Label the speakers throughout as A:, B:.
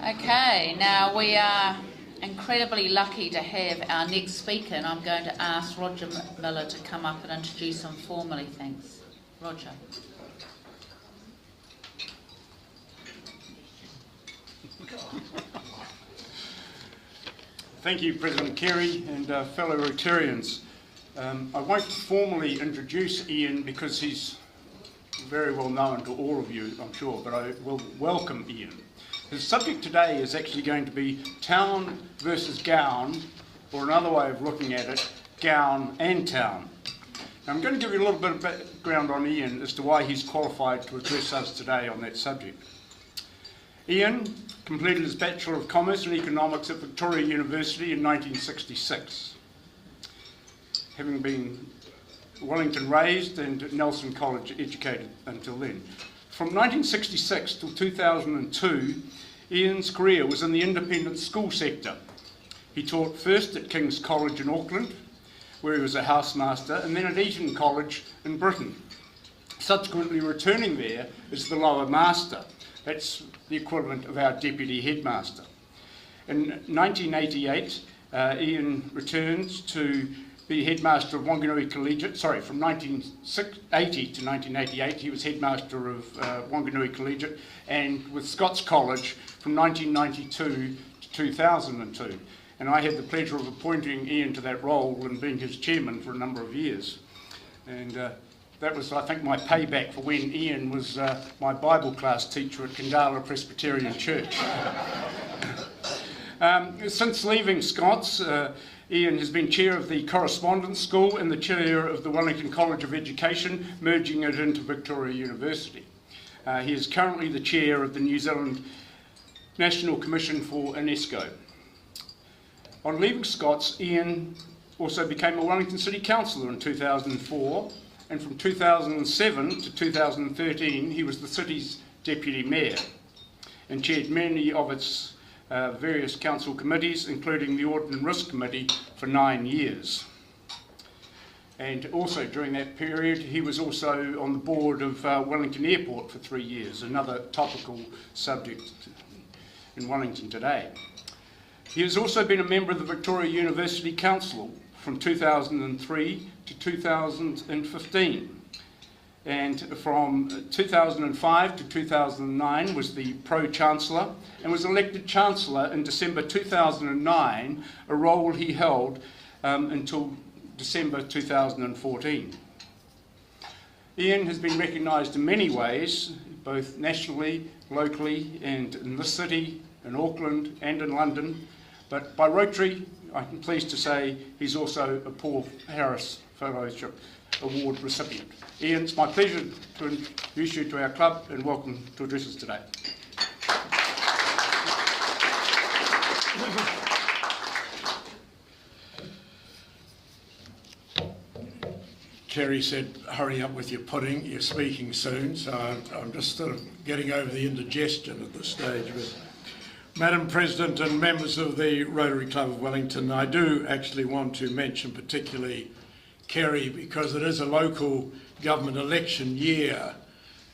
A: Okay, now we are incredibly lucky to have our next speaker, and I'm going to ask Roger Miller to come up and introduce him formally. Thanks. Roger.
B: Thank you, President Carey and fellow Rotarians. I won't formally introduce Ian because he's very well known to all of you, I'm sure, but I will welcome Ian. The subject today is actually going to be town versus gown, or another way of looking at it, gown and town. Now, I'm going to give you a little bit of background on Ian as to why he's qualified to address us today on that subject. Ian completed his Bachelor of Commerce and Economics at Victoria University in 1966, having been Wellington raised and Nelson College educated until then. From 1966 till 2002, Ian's career was in the independent school sector. He taught first at King's College in Auckland, where he was a housemaster, and then at Eton College in Britain, subsequently returning there as the lower master. That's the equivalent of our deputy headmaster. In 1988, Ian returns to be headmaster of Wanganui Collegiate. From 1980 to 1988, he was headmaster of Wanganui Collegiate, and with Scots College from 1992 to 2002. And I had the pleasure of appointing Ian to that role and being his chairman for a number of years. And that was, I think, my payback for when Ian was my Bible class teacher at Kandala Presbyterian Church. Since leaving Scots, Ian has been chair of the Correspondence School and the chair of the Wellington College of Education, merging it into Victoria University. He is currently the chair of the New Zealand National Commission for UNESCO. On leaving Scots, Ian also became a Wellington City Councillor in 2004, and from 2007 to 2013 he was the city's deputy mayor and chaired many of its various council committees, including the Audit and Risk Committee, for 9 years. And also during that period he was also on the board of Wellington Airport for 3 years, another topical subject in Wellington today. He has also been a member of the Victoria University Council from 2003 to 2015. And from 2005 to 2009 was the Pro-Chancellor and was elected Chancellor in December 2009, a role he held until December 2014. Ian has been recognised in many ways, both nationally, locally, and in this city, in Auckland and in London, but by Rotary, I'm pleased to say he's also a Paul Harris Fellowship Award recipient. Ian, it's my pleasure to introduce you to our club and welcome to address us today.
C: Kerry said, hurry up with your pudding, you're speaking soon, so I'm just sort of getting over the indigestion at this stage. But Madam President and members of the Rotary Club of Wellington, I do actually want to mention particularly Kerry because it is a local government election year,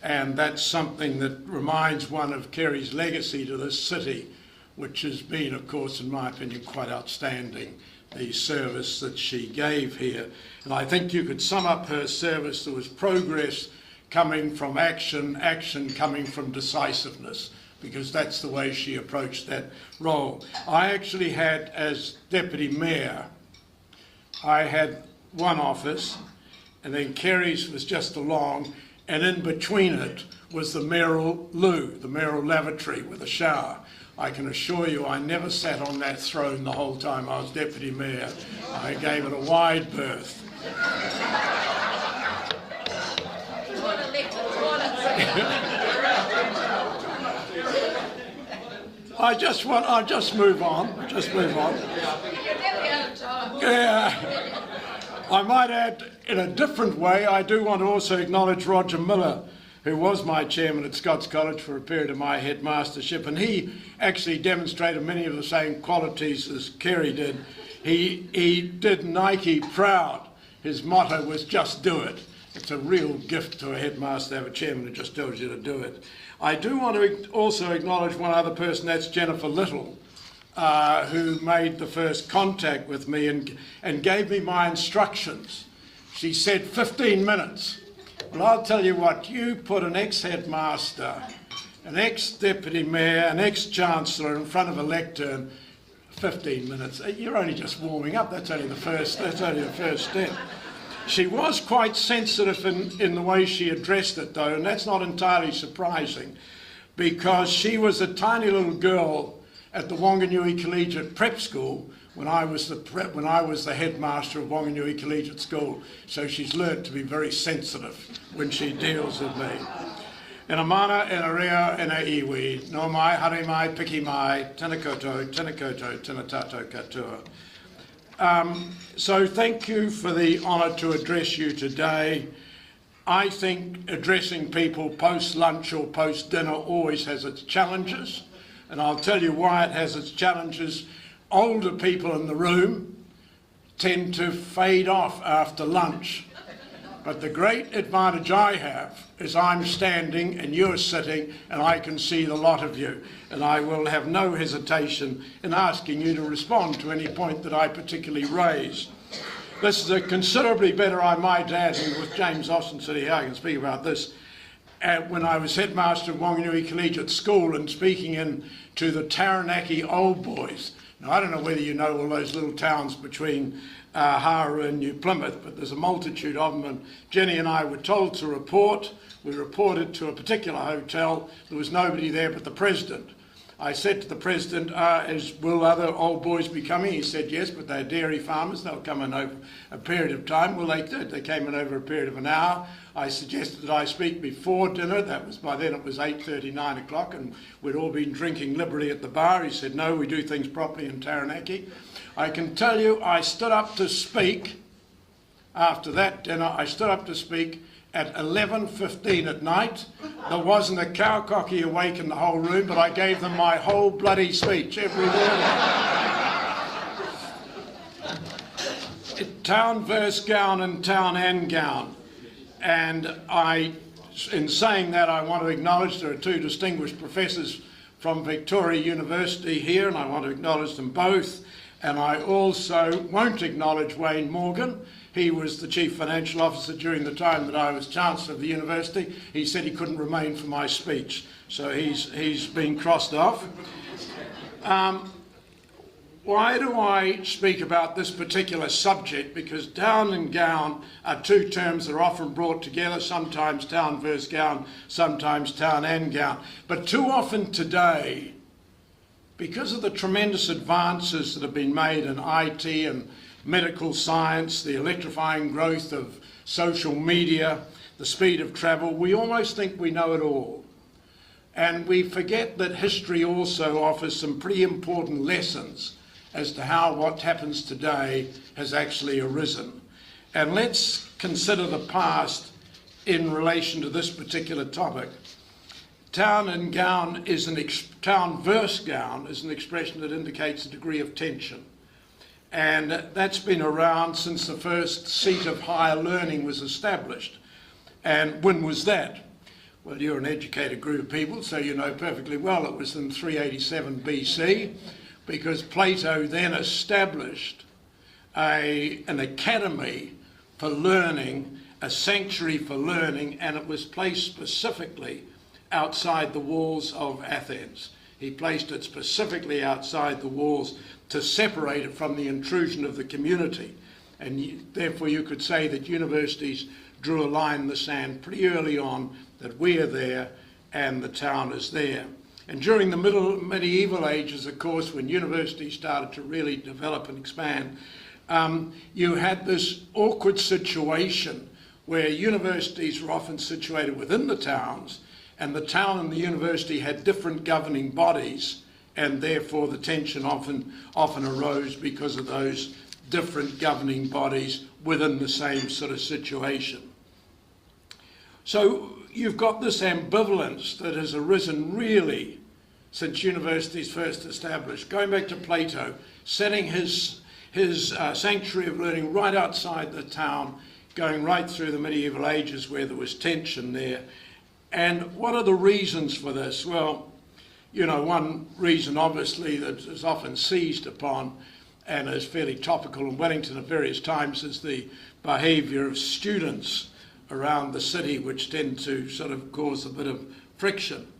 C: and that's something that reminds one of Kerry's legacy to this city, which has been, of course, in my opinion, quite outstanding, the service that she gave here. And I think you could sum up her service. There was progress coming from action, action coming from decisiveness, because that's the way she approached that role. I actually had, as Deputy Mayor, I had one office, and then Kerry's was just along, and in between it was the mayoral loo, the mayoral lavatory with a shower. I can assure you I never sat on that throne the whole time I was Deputy Mayor. I gave it a wide berth. I'll just move on. Yeah. I might add, in a different way, I do want to also acknowledge Roger Miller, who was my chairman at Scots College for a period of my headmastership, and he actually demonstrated many of the same qualities as Kerry did. He did Nike proud. His motto was just do it, It's a real gift to a headmaster to have a chairman who just tells you to do it. I do want to also acknowledge one other person, that's Jennifer Little, who made the first contact with me and gave me my instructions. She said 15 minutes. Well, I'll tell you what, you put an ex-headmaster, an ex-deputy mayor, an ex-chancellor in front of a lectern, 15 minutes. You're only just warming up. That's only the first step. She was quite sensitive in the way she addressed it, though, and that's not entirely surprising, because she was a tiny little girl at the Wanganui Collegiate Prep School when I was the headmaster of Wanganui Collegiate School. So she's learnt to be very sensitive when she deals with me. Ina mana, ina rea, ina iwi, no mai, hare mai, piki mai, tena koutou, tena tātou katoa. So thank you for the honour to address you today. I think addressing people post-lunch or post-dinner always has its challenges, and I'll tell you why it has its challenges. Older people in the room tend to fade off after lunch. But the great advantage I have is I'm standing and you're sitting and I can see the lot of you. And I will have no hesitation in asking you to respond to any point that I particularly raise. This is a considerably better, I might add, and with James Austin sitting here, I can speak about this. When I was headmaster of Wanganui Collegiate School and speaking to the Taranaki old boys. Now, I don't know whether you know all those little towns between Hara and New Plymouth, but there's a multitude of them, and Jenny and I were told to report. We reported to a particular hotel. There was nobody there but the president. I said to the president, will other old boys be coming? He said yes, but they're dairy farmers. They'll come in over a period of time. Well, they did. They came in over a period of an hour. I suggested that I speak before dinner. That was, by then it was 8:30, 9 o'clock, and we'd all been drinking liberally at the bar. He said, no, we do things properly in Taranaki. I can tell you, I stood up to speak after that dinner. I stood up to speak at 11:15 at night. There wasn't a cowcocky awake in the whole room, but I gave them my whole bloody speech, every word. Town verse gown and town and gown. And in saying that, I want to acknowledge there are two distinguished professors from Victoria University here, and I want to acknowledge them both. And I also won't acknowledge Wayne Morgan. He was the Chief Financial Officer during the time that I was Chancellor of the University. He said he couldn't remain for my speech, so he's been crossed off. Why do I speak about this particular subject? Because town and gown are two terms that are often brought together, sometimes town versus gown, sometimes town and gown. But too often today, because of the tremendous advances that have been made in IT and medical science, the electrifying growth of social media, the speed of travel, we almost think we know it all. And we forget that history also offers some pretty important lessons as to how what happens today has actually arisen. And let's consider the past in relation to this particular topic. Town and gown is town verse gown is an expression that indicates a degree of tension. And that's been around since the first seat of higher learning was established. And when was that? Well, you're an educated group of people, so you know perfectly well it was in 387 BC, because Plato then established an academy for learning, a sanctuary for learning, and it was placed specifically outside the walls of Athens. He placed it specifically outside the walls to separate it from the intrusion of the community. And therefore you could say that universities drew a line in the sand pretty early on that we are there and the town is there. And during the medieval ages, of course, when universities started to really develop and expand, you had this awkward situation where universities were often situated within the towns, and the town and the university had different governing bodies, and therefore the tension often arose because of those different governing bodies within the same sort of situation. So you've got this ambivalence that has arisen really since universities first established, going back to Plato, setting his sanctuary of learning right outside the town, going right through the medieval ages where there was tension there. And what are the reasons for this? Well, you know, one reason obviously that is often seized upon and is fairly topical in Wellington at various times is the behaviour of students around the city, which tend to sort of cause a bit of friction.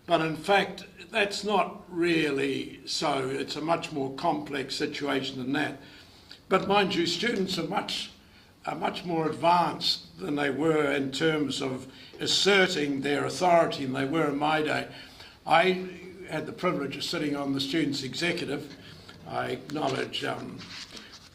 C: But in fact, that's not really so. It's a much more complex situation than that. But mind you, students are much more advanced than they were in terms of asserting their authority than they were in my day. I had the privilege of sitting on the Students' Executive. I acknowledge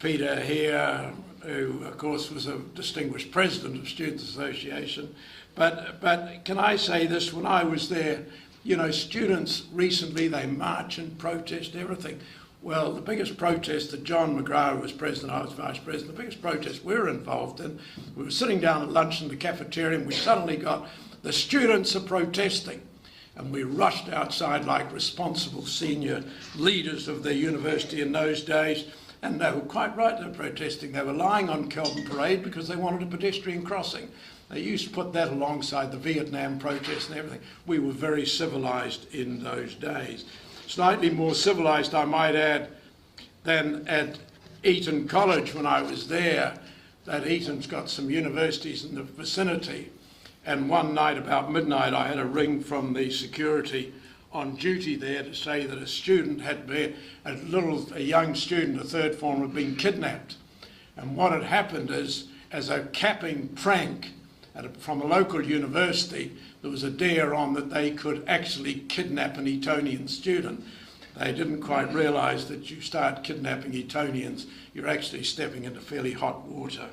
C: Peter here, who of course was a distinguished president of Students' Association. But can I say this, when I was there, you know, students recently, they march and protest everything. Well, the biggest protest that John McGrath was president, I was vice president, the biggest protest we were involved in, we were sitting down at lunch in the cafeteria and we suddenly got, the students are protesting. And we rushed outside like responsible senior leaders of the university in those days, and they were quite right, they were protesting. They were lying on Kelvin Parade because they wanted a pedestrian crossing. They used to put that alongside the Vietnam protests and everything. We were very civilised in those days. Slightly more civilised, I might add, than at Eton College when I was there. That Eton's got some universities in the vicinity. And one night about midnight I had a ring from the security on duty there to say that a student had been, a young student, a third form, had been kidnapped. And what had happened is, as a capping prank from a local university, there was a dare on that they could actually kidnap an Etonian student. They didn't quite realise that you start kidnapping Etonians, you're actually stepping into fairly hot water.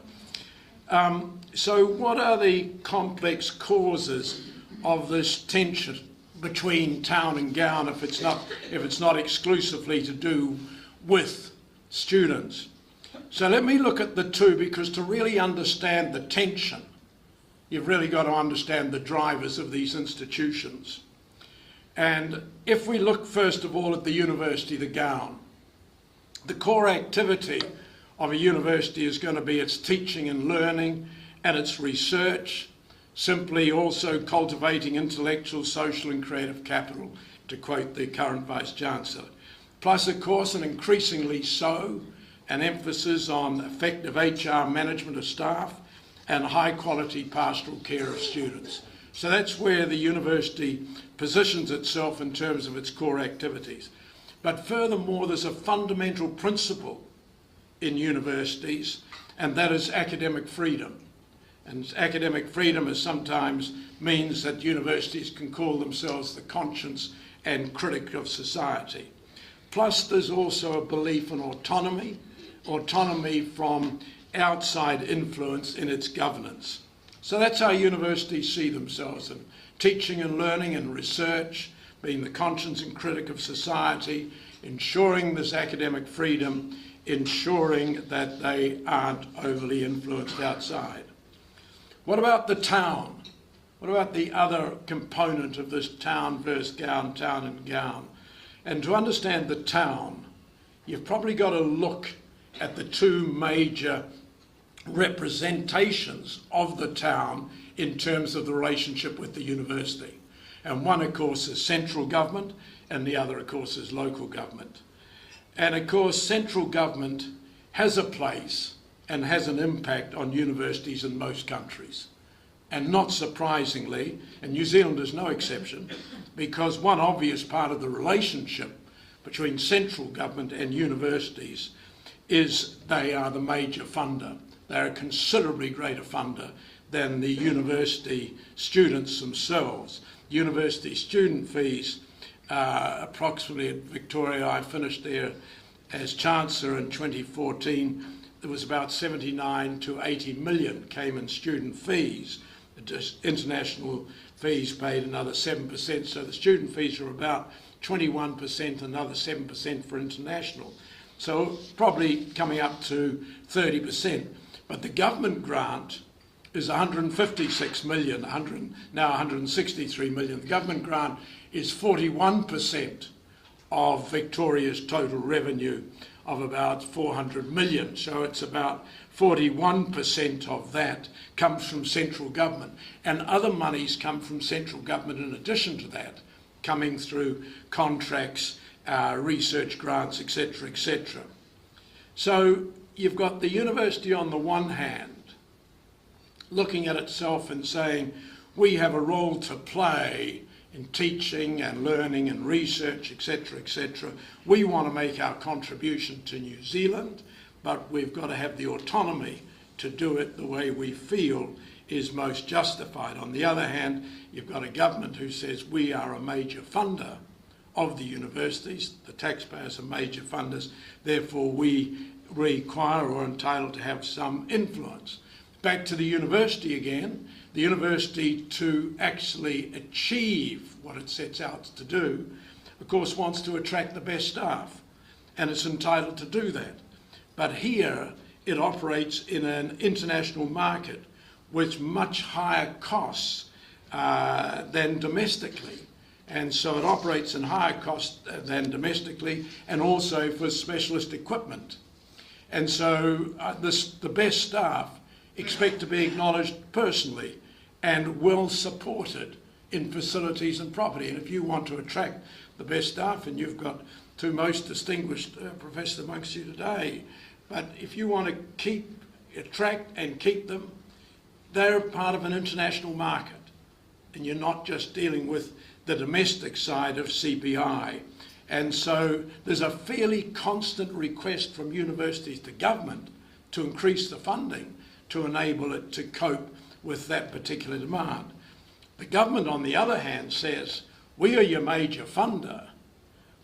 C: So what are the complex causes of this tension between town and gown if it's not exclusively to do with students? So let me look at the two, because to really understand the tension, you've really got to understand the drivers of these institutions. And if we look first of all at the university, the gown, the core activity of a university is going to be its teaching and learning and its research, simply also cultivating intellectual, social and creative capital, to quote the current Vice-Chancellor. Plus, of course, and increasingly so, an emphasis on effective HR management of staff and high-quality pastoral care of students. So that's where the university positions itself in terms of its core activities. But furthermore, there's a fundamental principle in universities, and that is academic freedom. And academic freedom is sometimes means that universities can call themselves the conscience and critic of society. Plus, there's also a belief in autonomy from outside influence in its governance. So that's how universities see themselves, in teaching and learning and research, being the conscience and critic of society, ensuring there's academic freedom, ensuring that they aren't overly influenced outside. What about the town? What about the other component of this town versus gown, town and gown? And to understand the town, you've probably got to look at the two major representations of the town in terms of the relationship with the university. And one, of course, is central government, and the other, of course, is local government. And of course, central government has a place and has an impact on universities in most countries. And not surprisingly, and New Zealand is no exception, because one obvious part of the relationship between central government and universities is they are the major funder. They're a considerably greater funder than the university students themselves. University student fees, approximately at Victoria, I finished there as Chancellor in 2014, there was about 79 to 80 million came in student fees. Just international fees paid another 7%, so the student fees are about 21%, another 7% for international. So probably coming up to 30%. But the government grant is 156 million, now 163 million. The government grant is 41% of Victoria's total revenue of about 400 million. So it's about 41% of that comes from central government, and other monies come from central government in addition to that, coming through contracts, research grants, etc., etc. So you've got the university on the one hand looking at itself and saying, we have a role to play in teaching and learning and research, etc., etc. We want to make our contribution to New Zealand, but we've got to have the autonomy to do it the way we feel is most justified. On the other hand, you've got a government who says we are a major funder of the universities, the taxpayers are major funders, therefore we require or are entitled to have some influence. Back to the university again, the university, to actually achieve what it sets out to do, of course wants to attract the best staff, and it's entitled to do that. But here it operates in an international market with much higher costs than domestically. And so it operates in higher costs than domestically, and also for specialist equipment. And so the best staff expect to be acknowledged personally and well supported in facilities and property. And if you want to attract the best staff, and you've got two most distinguished professors amongst you today, but if you want to attract and keep them, they're part of an international market, and you're not just dealing with the domestic side of CPI. And so there's a fairly constant request from universities to government to increase the funding to enable it to cope with that particular demand. The government, on the other hand, says, we are your major funder,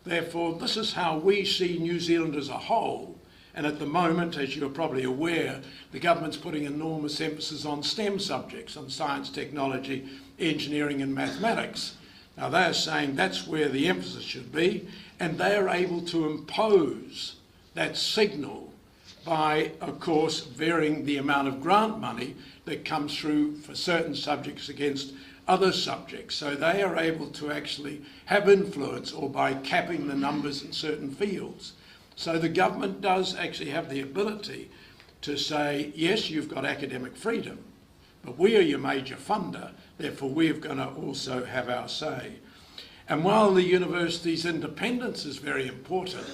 C: therefore this is how we see New Zealand as a whole. And at the moment, as you're probably aware, the government's putting enormous emphasis on STEM subjects, on science, technology, engineering and mathematics. Now they're saying that's where the emphasis should be, and they are able to impose that signal by, of course, varying the amount of grant money that comes through for certain subjects against other subjects. So they are able to actually have influence, or by capping the numbers in certain fields. So the government does actually have the ability to say, yes, you've got academic freedom, but we are your major funder, therefore we're going to also have our say. And while the university's independence is very important,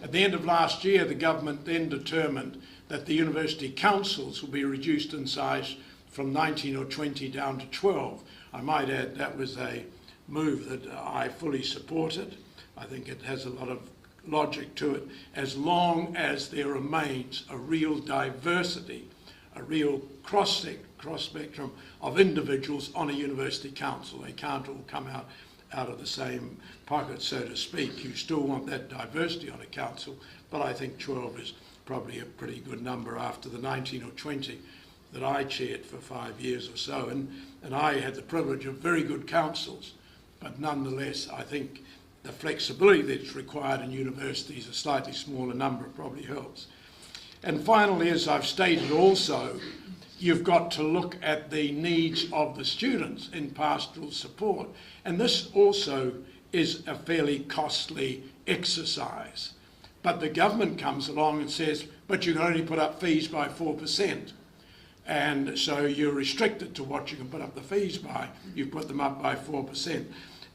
C: at the end of last year the government then determined that the university councils will be reduced in size from 19 or 20 down to 12. I might add that was a move that I fully supported. I think it has a lot of logic to it, as long as there remains a real diversity, a real cross-spectrum of individuals on a university council. They can't all come out of the same pocket, so to speak. You still want that diversity on a council, but I think 12 is probably a pretty good number after the 19 or 20 that I chaired for 5 years or so. And I had the privilege of very good councils, but nonetheless, I think the flexibility that's required in universities, a slightly smaller number probably helps. And finally, as I've stated also, you've got to look at the needs of the students in pastoral support. And this also is a fairly costly exercise. But the government comes along and says, but you can only put up fees by 4%. And so you're restricted to what you can put up the fees by. You put them up by 4%.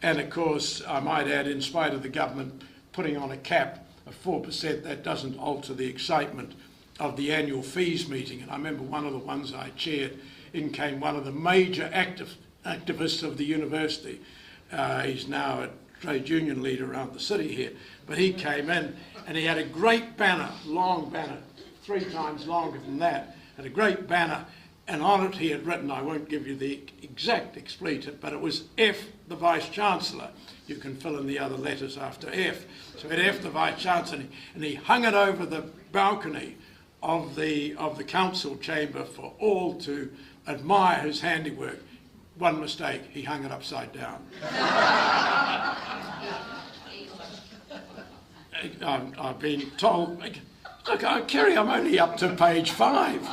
C: And of course, I might add, in spite of the government putting on a cap of 4%, that doesn't alter the excitement of the annual fees meeting. And I remember one of the ones I chaired, in came one of the major activists of the university. He's now a trade union leader around the city here. But he came in and he had a great banner, long banner, 3 times longer than that, and a great banner. And on it he had written, I won't give you the exact expletive, but it was F the Vice-Chancellor. You can fill in the other letters after F. So it F the Vice-Chancellor, and he hung it over the balcony of the council chamber for all to admire his handiwork. One mistake, he hung it upside down. I've been told, look, Kerry, I'm only up to page 5.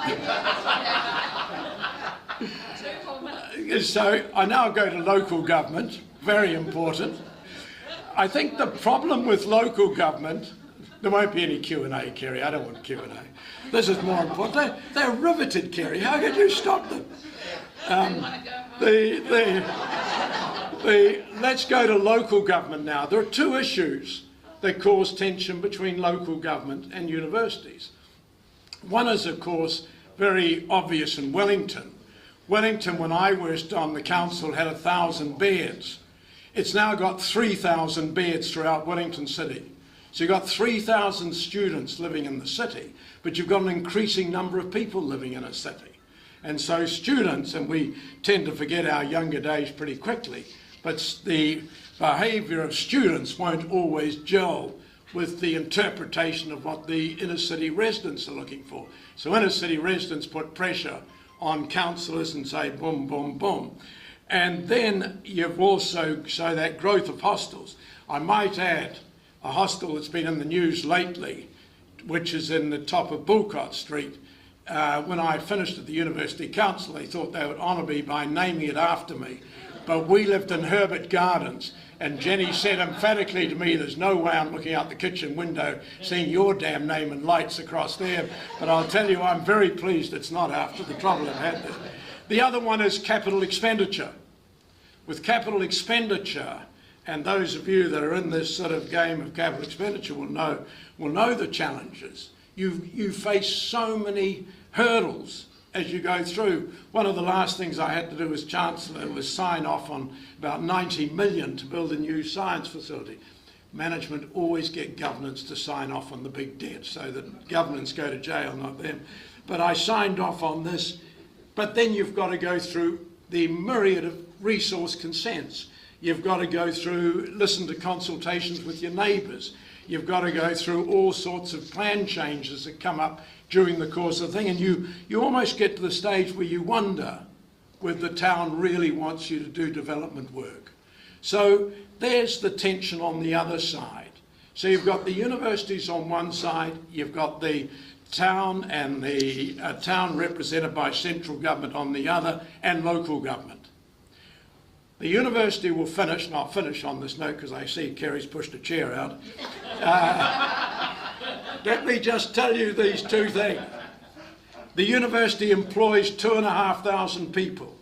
C: So I now go to local government, very important. I think the problem with local government, There won't be any Q&A, Kerry. I don't want Q&A. This is more important. They're riveted, Kerry. How could you stop them? Let's go to local government now. There are two issues that cause tension between local government and universities. One is, of course, very obvious in Wellington. Wellington, when I was on the council, had 1,000 beds. It's now got 3,000 beds throughout Wellington City. So you've got 3,000 students living in the city, but you've got an increasing number of people living in a city. And so students, and we tend to forget our younger days pretty quickly, but the behaviour of students won't always gel with the interpretation of what the inner city residents are looking for. So inner city residents put pressure on councillors and say boom, boom, boom. And then you've also, so that growth of hostels. I might add, a hostel that's been in the news lately, which is in the top of Bulcott Street. When I finished at the University Council, they thought they would honour me by naming it after me. But we lived in Herbert Gardens, and Jenny said emphatically to me, there's no way I'm looking out the kitchen window seeing your damn name and lights across there. But I'll tell you, I'm very pleased it's not after the trouble I've had there. The other one is capital expenditure. With capital expenditure, and those of you that are in this sort of game of capital expenditure will know the challenges. You face so many hurdles as you go through. One of the last things I had to do as Chancellor was sign off on about 90 million to build a new science facility. Management always get governance to sign off on the big debt so that governments go to jail, not them. But I signed off on this. But then you've got to go through the myriad of resource consents. You've got to go through, listen to consultations with your neighbours. You've got to go through all sorts of plan changes that come up during the course of the thing. And you almost get to the stage where you wonder whether the town really wants you to do development work. So there's the tension on the other side. So you've got the universities on one side, you've got the town and the town represented by central government on the other, and local government. The university will finish, and I'll finish on this note because I see Kerry's pushed a chair out. Let me just tell you these two things. The university employs 2,500 people.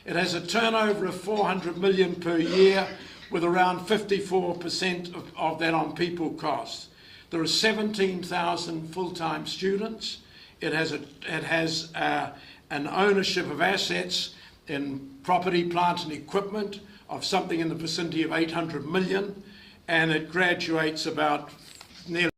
C: It has a turnover of 400 million per year, with around 54% of that on people costs. There are 17,000 full-time students. It has an ownership of assets in property, plant and equipment of something in the vicinity of 800 million, and it graduates about nearly